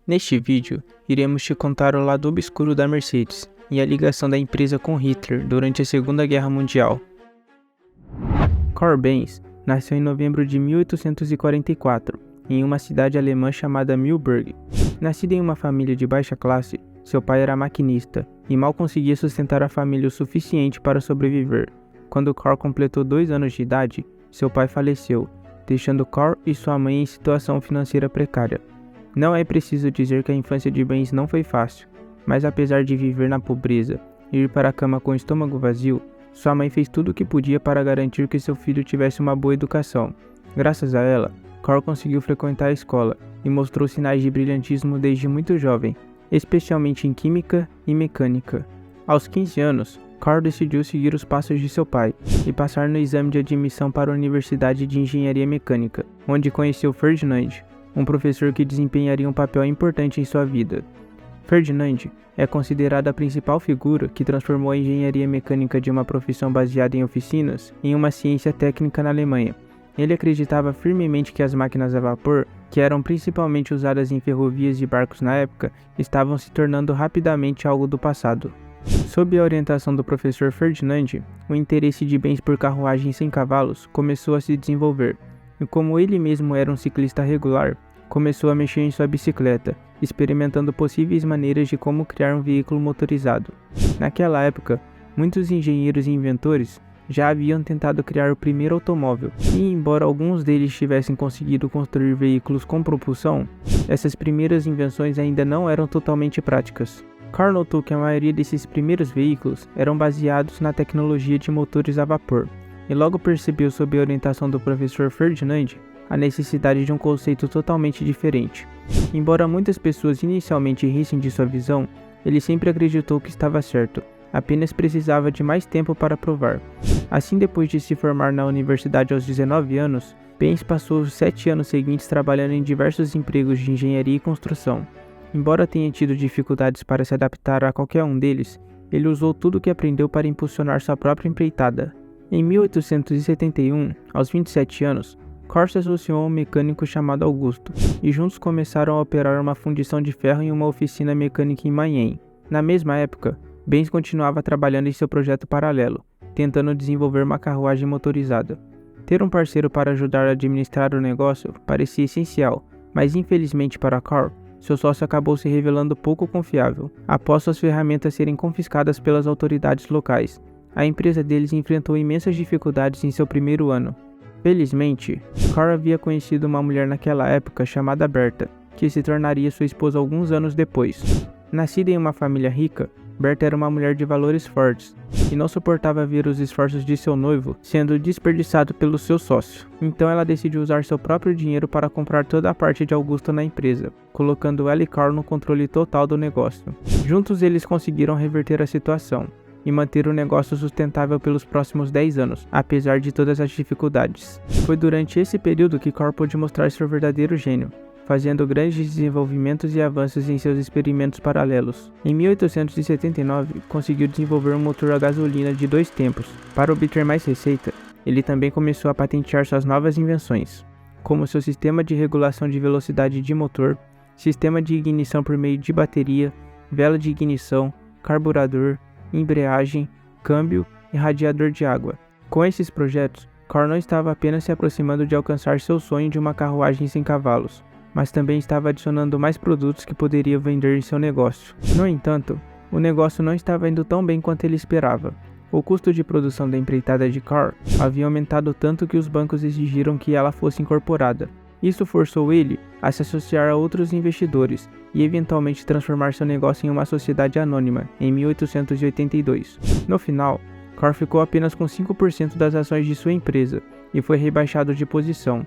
Neste vídeo, iremos te contar o lado obscuro da Mercedes e a ligação da empresa com Hitler durante a Segunda Guerra Mundial. Karl Benz nasceu em novembro de 1844, em uma cidade alemã chamada Mühlberg. Nascido em uma família de baixa classe, seu pai era maquinista e mal conseguia sustentar a família o suficiente para sobreviver. Quando Karl completou 2 anos de idade, seu pai faleceu, deixando Karl e sua mãe em situação financeira precária. Não é preciso dizer que a infância de Benz não foi fácil, mas apesar de viver na pobreza e ir para a cama com o estômago vazio, sua mãe fez tudo o que podia para garantir que seu filho tivesse uma boa educação. Graças a ela, Karl conseguiu frequentar a escola e mostrou sinais de brilhantismo desde muito jovem, especialmente em química e mecânica. Aos 15 anos, Karl decidiu seguir os passos de seu pai e passar no exame de admissão para a Universidade de Engenharia Mecânica, onde conheceu Ferdinand, um professor que desempenharia um papel importante em sua vida. Ferdinand é considerado a principal figura que transformou a engenharia mecânica de uma profissão baseada em oficinas em uma ciência técnica na Alemanha. Ele acreditava firmemente que as máquinas a vapor, que eram principalmente usadas em ferrovias e barcos na época, estavam se tornando rapidamente algo do passado. Sob a orientação do professor Ferdinand, o interesse de Benz por carruagens sem cavalos começou a se desenvolver, e como ele mesmo era um ciclista regular, começou a mexer em sua bicicleta, experimentando possíveis maneiras de como criar um veículo motorizado. Naquela época, muitos engenheiros e inventores já haviam tentado criar o primeiro automóvel, e embora alguns deles tivessem conseguido construir veículos com propulsão, essas primeiras invenções ainda não eram totalmente práticas. Karl notou que a maioria desses primeiros veículos eram baseados na tecnologia de motores a vapor, e logo percebeu, sob a orientação do professor Ferdinand, a necessidade de um conceito totalmente diferente. Embora muitas pessoas inicialmente rissem de sua visão, ele sempre acreditou que estava certo, apenas precisava de mais tempo para provar. Assim, depois de se formar na universidade aos 19 anos, Benz passou os 7 anos seguintes trabalhando em diversos empregos de engenharia e construção. Embora tenha tido dificuldades para se adaptar a qualquer um deles, ele usou tudo o que aprendeu para impulsionar sua própria empreitada. Em 1871, aos 27 anos, Karl se associou a um mecânico chamado Augusto, e juntos começaram a operar uma fundição de ferro em uma oficina mecânica em Mayenne. Na mesma época, Benz continuava trabalhando em seu projeto paralelo, tentando desenvolver uma carruagem motorizada. Ter um parceiro para ajudar a administrar o negócio parecia essencial, mas infelizmente para Karl, seu sócio acabou se revelando pouco confiável, após suas ferramentas serem confiscadas pelas autoridades locais. A empresa deles enfrentou imensas dificuldades em seu primeiro ano. Felizmente, Karl havia conhecido uma mulher naquela época chamada Berta, que se tornaria sua esposa alguns anos depois. Nascida em uma família rica, Berta era uma mulher de valores fortes e não suportava ver os esforços de seu noivo sendo desperdiçado pelo seu sócio. Então ela decidiu usar seu próprio dinheiro para comprar toda a parte de Augusto na empresa, colocando ela e Karl no controle total do negócio. Juntos eles conseguiram reverter a situação e manter o negócio sustentável pelos próximos 10 anos, apesar de todas as dificuldades. Foi durante esse período que Karl pôde mostrar seu verdadeiro gênio, fazendo grandes desenvolvimentos e avanços em seus experimentos paralelos. Em 1879, conseguiu desenvolver um motor a gasolina de 2 tempos. Para obter mais receita, ele também começou a patentear suas novas invenções, como seu sistema de regulação de velocidade de motor, sistema de ignição por meio de bateria, vela de ignição, carburador, embreagem, câmbio e radiador de água. Com esses projetos, Karl não estava apenas se aproximando de alcançar seu sonho de uma carruagem sem cavalos, mas também estava adicionando mais produtos que poderia vender em seu negócio. No entanto, o negócio não estava indo tão bem quanto ele esperava. O custo de produção da empreitada de Karl havia aumentado tanto que os bancos exigiram que ela fosse incorporada. Isso forçou ele a se associar a outros investidores e eventualmente transformar seu negócio em uma sociedade anônima em 1882. No final, Karl ficou apenas com 5% das ações de sua empresa e foi rebaixado de posição.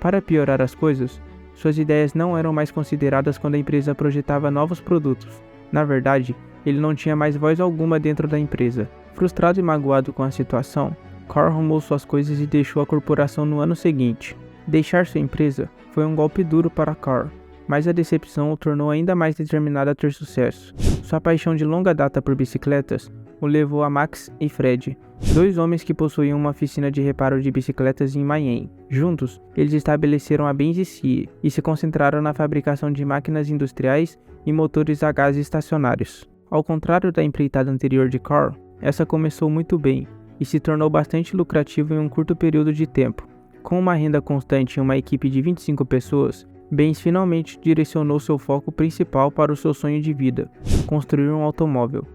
Para piorar as coisas, suas ideias não eram mais consideradas quando a empresa projetava novos produtos. Na verdade, ele não tinha mais voz alguma dentro da empresa. Frustrado e magoado com a situação, Karl arrumou suas coisas e deixou a corporação no ano seguinte. Deixar sua empresa foi um golpe duro para Karl, mas a decepção o tornou ainda mais determinado a ter sucesso. Sua paixão de longa data por bicicletas o levou a Max e Fred, dois homens que possuíam uma oficina de reparo de bicicletas em Miami. Juntos, eles estabeleceram a Benz CE e se concentraram na fabricação de máquinas industriais e motores a gás estacionários. Ao contrário da empreitada anterior de Carl, essa começou muito bem e se tornou bastante lucrativa em um curto período de tempo. Com uma renda constante e uma equipe de 25 pessoas, Benz finalmente direcionou seu foco principal para o seu sonho de vida, construir um automóvel.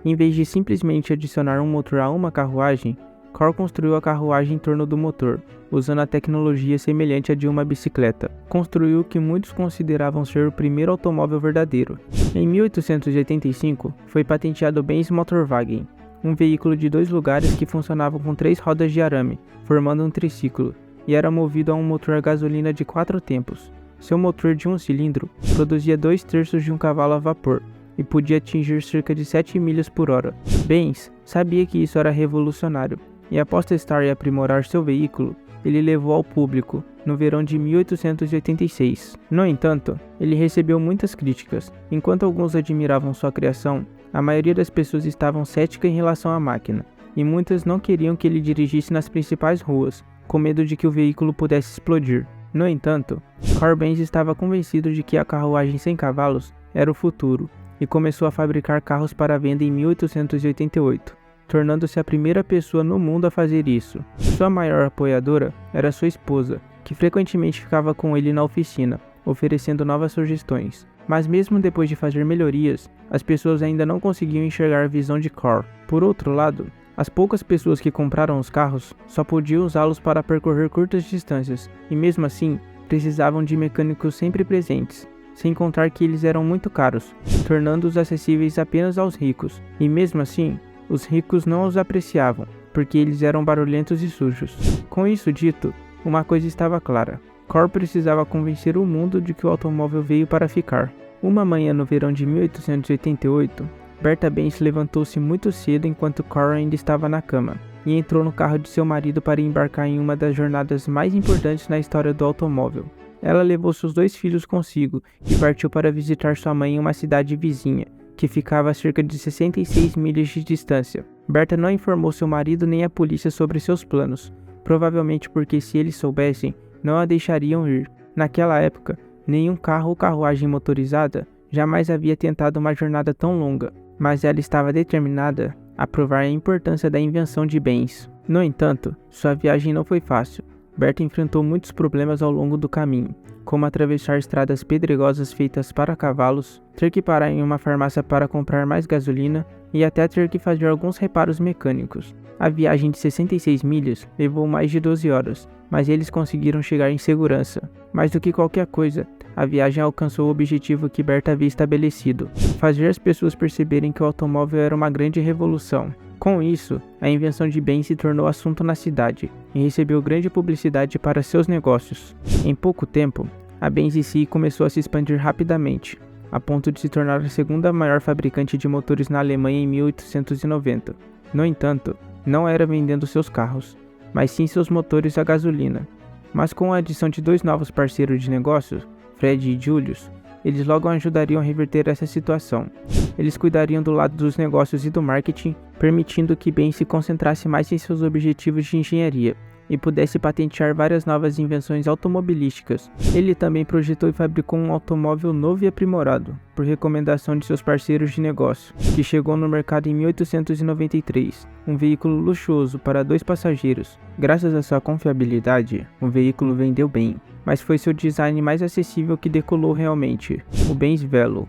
Em vez de simplesmente adicionar um motor a uma carruagem, Carl construiu a carruagem em torno do motor, usando a tecnologia semelhante à de uma bicicleta. Construiu o que muitos consideravam ser o primeiro automóvel verdadeiro. Em 1885, foi patenteado o Benz Motorwagen, um veículo de 2 lugares que funcionava com 3 rodas de arame, formando um triciclo, e era movido a um motor a gasolina de 4 tempos. Seu motor de 1 cilindro produzia 2/3 de um cavalo a vapor, e podia atingir cerca de 7 milhas por hora. Benz sabia que isso era revolucionário, e após testar e aprimorar seu veículo, ele levou ao público no verão de 1886. No entanto, ele recebeu muitas críticas. Enquanto alguns admiravam sua criação, a maioria das pessoas estavam céticas em relação à máquina, e muitas não queriam que ele dirigisse nas principais ruas, com medo de que o veículo pudesse explodir. No entanto, Carl Benz estava convencido de que a carruagem sem cavalos era o futuro, e começou a fabricar carros para venda em 1888, tornando-se a primeira pessoa no mundo a fazer isso. Sua maior apoiadora era sua esposa, que frequentemente ficava com ele na oficina, oferecendo novas sugestões. Mas mesmo depois de fazer melhorias, as pessoas ainda não conseguiam enxergar a visão de Carl. Por outro lado, as poucas pessoas que compraram os carros só podiam usá-los para percorrer curtas distâncias, e mesmo assim, precisavam de mecânicos sempre presentes. Sem contar que eles eram muito caros, tornando-os acessíveis apenas aos ricos, e mesmo assim, os ricos não os apreciavam, porque eles eram barulhentos e sujos. Com isso dito, uma coisa estava clara: Carl precisava convencer o mundo de que o automóvel veio para ficar. Uma manhã no verão de 1888, Berta Benz levantou-se muito cedo enquanto Carl ainda estava na cama, e entrou no carro de seu marido para embarcar em uma das jornadas mais importantes na história do automóvel. Ela levou seus 2 filhos consigo e partiu para visitar sua mãe em uma cidade vizinha, que ficava a cerca de 66 milhas de distância. Berta não informou seu marido nem a polícia sobre seus planos, provavelmente porque se eles soubessem, não a deixariam ir. Naquela época, nenhum carro ou carruagem motorizada jamais havia tentado uma jornada tão longa, mas ela estava determinada a provar a importância da invenção de Benz. No entanto, sua viagem não foi fácil. Berta enfrentou muitos problemas ao longo do caminho, como atravessar estradas pedregosas feitas para cavalos, ter que parar em uma farmácia para comprar mais gasolina e até ter que fazer alguns reparos mecânicos. A viagem de 66 milhas levou mais de 12 horas, mas eles conseguiram chegar em segurança. Mais do que qualquer coisa, a viagem alcançou o objetivo que Berta havia estabelecido: fazer as pessoas perceberem que o automóvel era uma grande revolução. Com isso, a invenção de Benz se tornou assunto na cidade e recebeu grande publicidade para seus negócios. Em pouco tempo, a Benz CE começou a se expandir rapidamente, a ponto de se tornar a segunda maior fabricante de motores na Alemanha em 1890. No entanto, não era vendendo seus carros, mas sim seus motores a gasolina. Mas com a adição de 2 novos parceiros de negócios, Fred e Julius, eles logo ajudariam a reverter essa situação. Eles cuidariam do lado dos negócios e do marketing, permitindo que Benz se concentrasse mais em seus objetivos de engenharia e pudesse patentear várias novas invenções automobilísticas. Ele também projetou e fabricou um automóvel novo e aprimorado, por recomendação de seus parceiros de negócio, que chegou no mercado em 1893, um veículo luxuoso para 2 passageiros. Graças à sua confiabilidade, o veículo vendeu bem, mas foi seu design mais acessível que decolou realmente, o Benz Velo.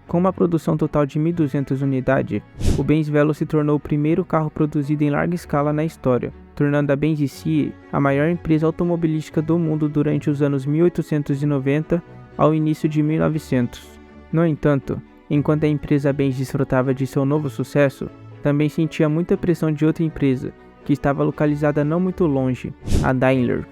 Com uma produção total de 1.200 unidades, o Benz Velo se tornou o primeiro carro produzido em larga escala na história, tornando a Benz CE a maior empresa automobilística do mundo durante os anos 1890 ao início de 1900. No entanto, enquanto a empresa Benz desfrutava de seu novo sucesso, também sentia muita pressão de outra empresa, que estava localizada não muito longe, a Daimler.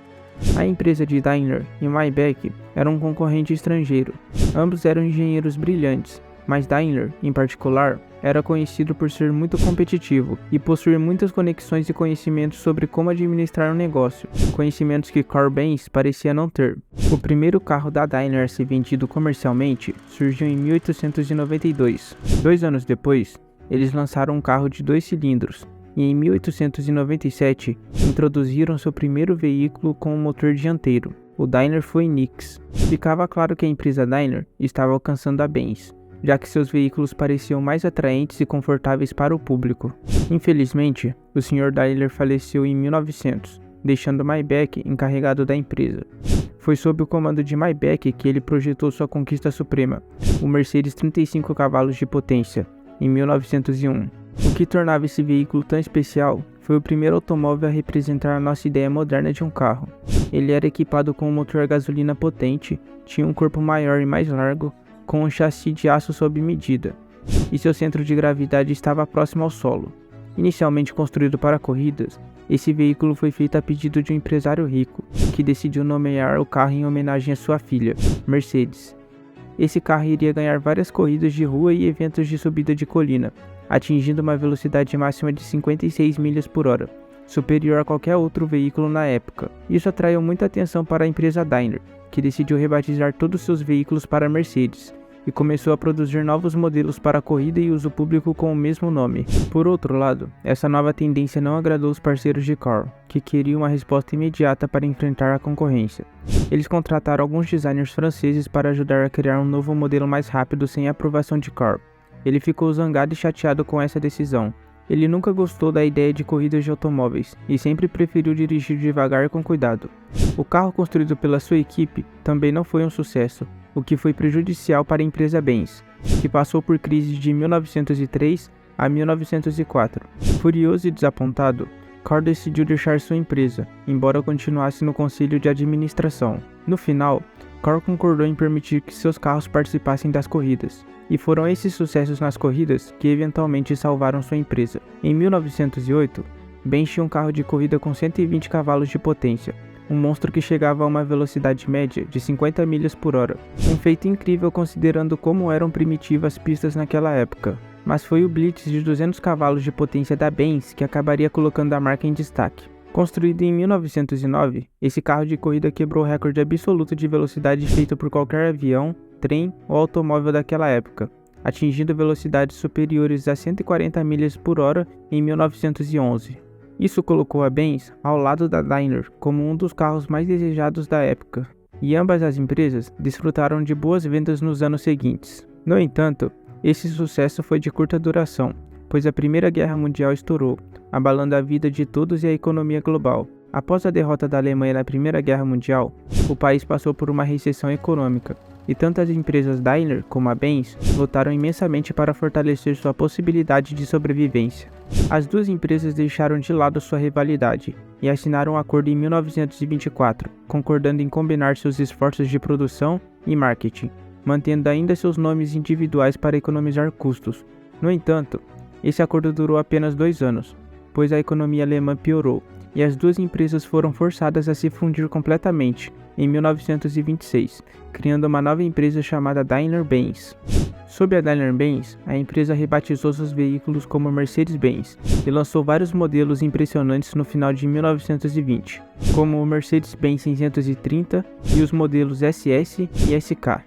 A empresa de Daimler e Maybach era um concorrente estrangeiro. Ambos eram engenheiros brilhantes, mas Daimler, em particular, era conhecido por ser muito competitivo e possuir muitas conexões e conhecimentos sobre como administrar um negócio, conhecimentos que Carl Benz parecia não ter. O primeiro carro da Daimler a ser vendido comercialmente surgiu em 1892. 2 anos depois, eles lançaram um carro de 2 cilindros e em 1897 introduziram seu primeiro veículo com um motor dianteiro, o Daimler Phoenix. Ficava claro que a empresa Daimler estava alcançando a Benz, já que seus veículos pareciam mais atraentes e confortáveis para o público. Infelizmente, o Sr. Daimler faleceu em 1900, deixando Maybach encarregado da empresa. Foi sob o comando de Maybach que ele projetou sua conquista suprema, o Mercedes 35 cavalos de potência, em 1901. O que tornava esse veículo tão especial foi o primeiro automóvel a representar a nossa ideia moderna de um carro. Ele era equipado com um motor a gasolina potente, tinha um corpo maior e mais largo, com um chassi de aço sob medida, e seu centro de gravidade estava próximo ao solo. Inicialmente construído para corridas, esse veículo foi feito a pedido de um empresário rico, que decidiu nomear o carro em homenagem à sua filha, Mercedes. Esse carro iria ganhar várias corridas de rua e eventos de subida de colina, atingindo uma velocidade máxima de 56 milhas por hora, superior a qualquer outro veículo na época. Isso atraiu muita atenção para a empresa Daimler, que decidiu rebatizar todos seus veículos para Mercedes, e começou a produzir novos modelos para corrida e uso público com o mesmo nome. Por outro lado, essa nova tendência não agradou os parceiros de Carl, que queriam uma resposta imediata para enfrentar a concorrência. Eles contrataram alguns designers franceses para ajudar a criar um novo modelo mais rápido sem a aprovação de Carl. Ele ficou zangado e chateado com essa decisão. Ele nunca gostou da ideia de corridas de automóveis e sempre preferiu dirigir devagar e com cuidado. O carro construído pela sua equipe também não foi um sucesso, o que foi prejudicial para a empresa Benz, que passou por crises de 1903 a 1904. Furioso e desapontado, Carl decidiu deixar sua empresa, embora continuasse no conselho de administração. No final, Carl concordou em permitir que seus carros participassem das corridas, e foram esses sucessos nas corridas que eventualmente salvaram sua empresa. Em 1908, Benz tinha um carro de corrida com 120 cavalos de potência, um monstro que chegava a uma velocidade média de 50 milhas por hora, um feito incrível considerando como eram primitivas as pistas naquela época. Mas foi o Blitz de 200 cavalos de potência da Benz que acabaria colocando a marca em destaque. Construído em 1909, esse carro de corrida quebrou o recorde absoluto de velocidade feito por qualquer avião, trem ou automóvel daquela época, atingindo velocidades superiores a 140 milhas por hora em 1911. Isso colocou a Benz ao lado da Daimler como um dos carros mais desejados da época, e ambas as empresas desfrutaram de boas vendas nos anos seguintes. No entanto, esse sucesso foi de curta duração, pois a Primeira Guerra Mundial estourou, abalando a vida de todos e a economia global. Após a derrota da Alemanha na Primeira Guerra Mundial, o país passou por uma recessão econômica, e tanto as empresas Daimler como a Benz lutaram imensamente para fortalecer sua possibilidade de sobrevivência. As duas empresas deixaram de lado sua rivalidade e assinaram um acordo em 1924, concordando em combinar seus esforços de produção e marketing, mantendo ainda seus nomes individuais para economizar custos. No entanto, esse acordo durou apenas 2 anos, pois a economia alemã piorou e as duas empresas foram forçadas a se fundir completamente em 1926, criando uma nova empresa chamada Daimler-Benz. Sob a Daimler-Benz, a empresa rebatizou seus veículos como Mercedes-Benz e lançou vários modelos impressionantes no final de 1920, como o Mercedes-Benz 630 e os modelos SS e SK.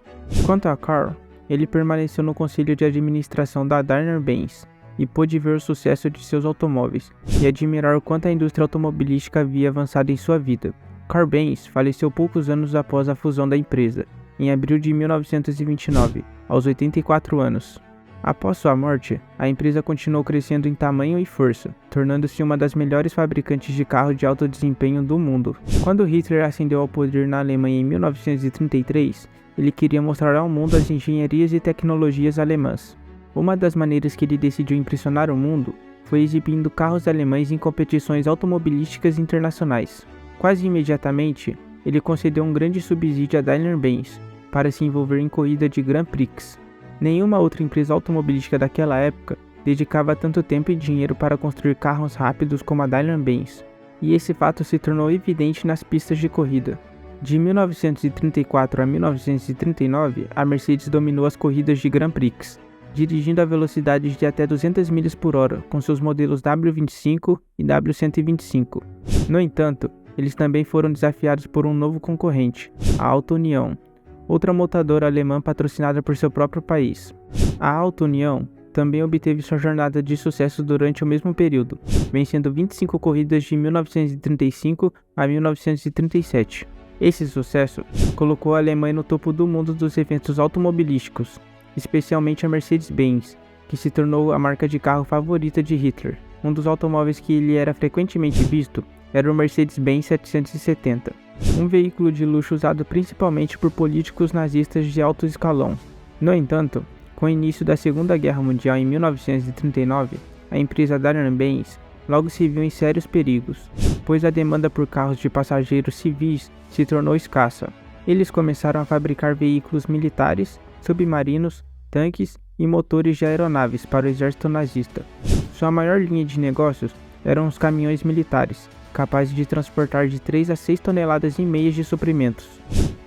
Quanto a Carl, ele permaneceu no conselho de administração da Daimler-Benz e pôde ver o sucesso de seus automóveis e admirar o quanto a indústria automobilística havia avançado em sua vida. Carl Benz faleceu poucos anos após a fusão da empresa, em abril de 1929, aos 84 anos. Após sua morte, a empresa continuou crescendo em tamanho e força, tornando-se uma das melhores fabricantes de carros de alto desempenho do mundo. Quando Hitler ascendeu ao poder na Alemanha em 1933, ele queria mostrar ao mundo as engenharias e tecnologias alemãs. Uma das maneiras que ele decidiu impressionar o mundo foi exibindo carros alemães em competições automobilísticas internacionais. Quase imediatamente, ele concedeu um grande subsídio à Daimler-Benz para se envolver em corrida de Grand Prix. Nenhuma outra empresa automobilística daquela época dedicava tanto tempo e dinheiro para construir carros rápidos como a Daimler-Benz, e esse fato se tornou evidente nas pistas de corrida. De 1934 a 1939, a Mercedes dominou as corridas de Grand Prix, dirigindo a velocidades de até 200 milhas por hora com seus modelos W25 e W125. No entanto, eles também foram desafiados por um novo concorrente, a Auto Union, outra montadora alemã patrocinada por seu próprio país. A Auto Union também obteve sua jornada de sucesso durante o mesmo período, vencendo 25 corridas de 1935 a 1937. Esse sucesso colocou a Alemanha no topo do mundo dos eventos automobilísticos, especialmente a Mercedes-Benz, que se tornou a marca de carro favorita de Hitler. Um dos automóveis que ele era frequentemente visto era o Mercedes-Benz 770, um veículo de luxo usado principalmente por políticos nazistas de alto escalão. No entanto, com o início da Segunda Guerra Mundial em 1939, a empresa Daimler-Benz logo se viu em sérios perigos, pois a demanda por carros de passageiros civis se tornou escassa. Eles começaram a fabricar veículos militares, submarinos, tanques e motores de aeronaves para o exército nazista. Sua maior linha de negócios eram os caminhões militares, capazes de transportar de 3 a 6 toneladas e meias de suprimentos.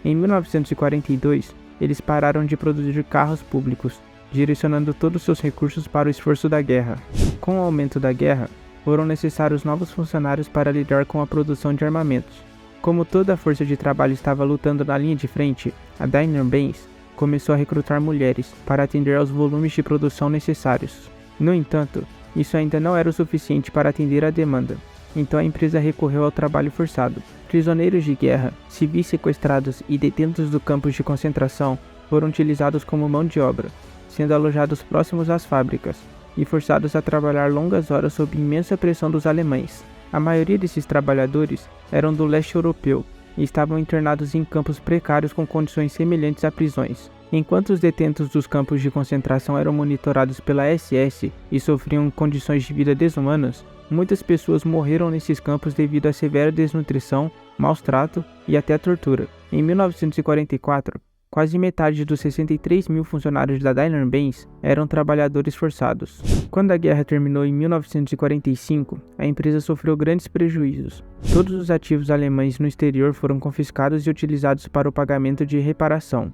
Em 1942, eles pararam de produzir carros públicos, direcionando todos seus recursos para o esforço da guerra. Com o aumento da guerra, foram necessários novos funcionários para lidar com a produção de armamentos. Como toda a força de trabalho estava lutando na linha de frente, a Daimler-Benz começou a recrutar mulheres para atender aos volumes de produção necessários. No entanto, isso ainda não era o suficiente para atender à demanda, então a empresa recorreu ao trabalho forçado. Prisioneiros de guerra, civis sequestrados e detentos do campos de concentração foram utilizados como mão de obra, sendo alojados próximos às fábricas e forçados a trabalhar longas horas sob imensa pressão dos alemães. A maioria desses trabalhadores eram do leste europeu e estavam internados em campos precários com condições semelhantes a prisões. Enquanto os detentos dos campos de concentração eram monitorados pela SS e sofriam condições de vida desumanas, muitas pessoas morreram nesses campos devido à severa desnutrição, maus trato e até tortura. Em 1944, quase metade dos 63 mil funcionários da Daimler-Benz eram trabalhadores forçados. Quando a guerra terminou em 1945, a empresa sofreu grandes prejuízos. Todos os ativos alemães no exterior foram confiscados e utilizados para o pagamento de reparação.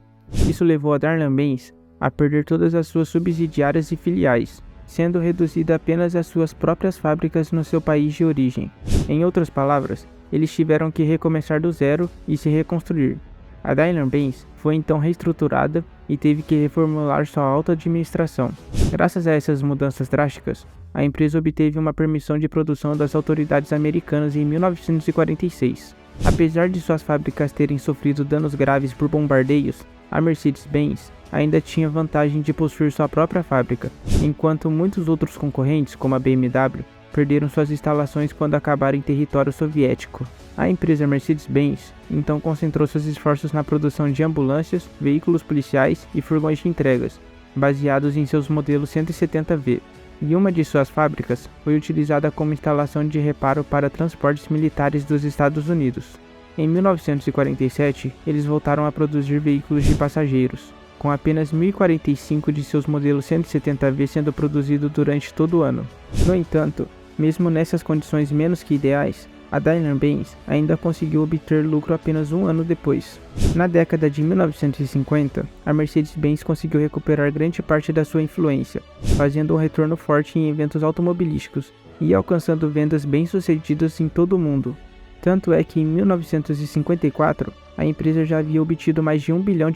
Isso levou a Daimler-Benz a perder todas as suas subsidiárias e filiais, sendo reduzida apenas às suas próprias fábricas no seu país de origem. Em outras palavras, eles tiveram que recomeçar do zero e se reconstruir. A Daimler-Benz foi então reestruturada e teve que reformular sua alta administração. Graças a essas mudanças drásticas, a empresa obteve uma permissão de produção das autoridades americanas em 1946. Apesar de suas fábricas terem sofrido danos graves por bombardeios, a Mercedes-Benz ainda tinha vantagem de possuir sua própria fábrica, enquanto muitos outros concorrentes, como a BMW, perderam suas instalações quando acabaram em território soviético. A empresa Mercedes-Benz então concentrou seus esforços na produção de ambulâncias, veículos policiais e furgões de entregas, baseados em seus modelos 170V, e uma de suas fábricas foi utilizada como instalação de reparo para transportes militares dos Estados Unidos. Em 1947, eles voltaram a produzir veículos de passageiros, com apenas 1.045 de seus modelos 170V sendo produzidos durante todo o ano. No entanto, mesmo nessas condições menos que ideais, a Daimler-Benz ainda conseguiu obter lucro apenas um ano depois. Na década de 1950, a Mercedes-Benz conseguiu recuperar grande parte da sua influência, fazendo um retorno forte em eventos automobilísticos e alcançando vendas bem-sucedidas em todo o mundo. Tanto é que em 1954, a empresa já havia obtido mais de $1 bilhão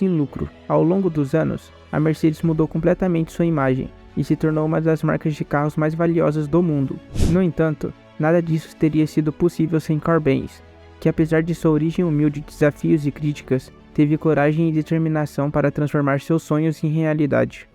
em lucro. Ao longo dos anos, a Mercedes mudou completamente sua imagem e se tornou uma das marcas de carros mais valiosas do mundo. No entanto, nada disso teria sido possível sem Carl Benz, que apesar de sua origem humilde de desafios e críticas, teve coragem e determinação para transformar seus sonhos em realidade.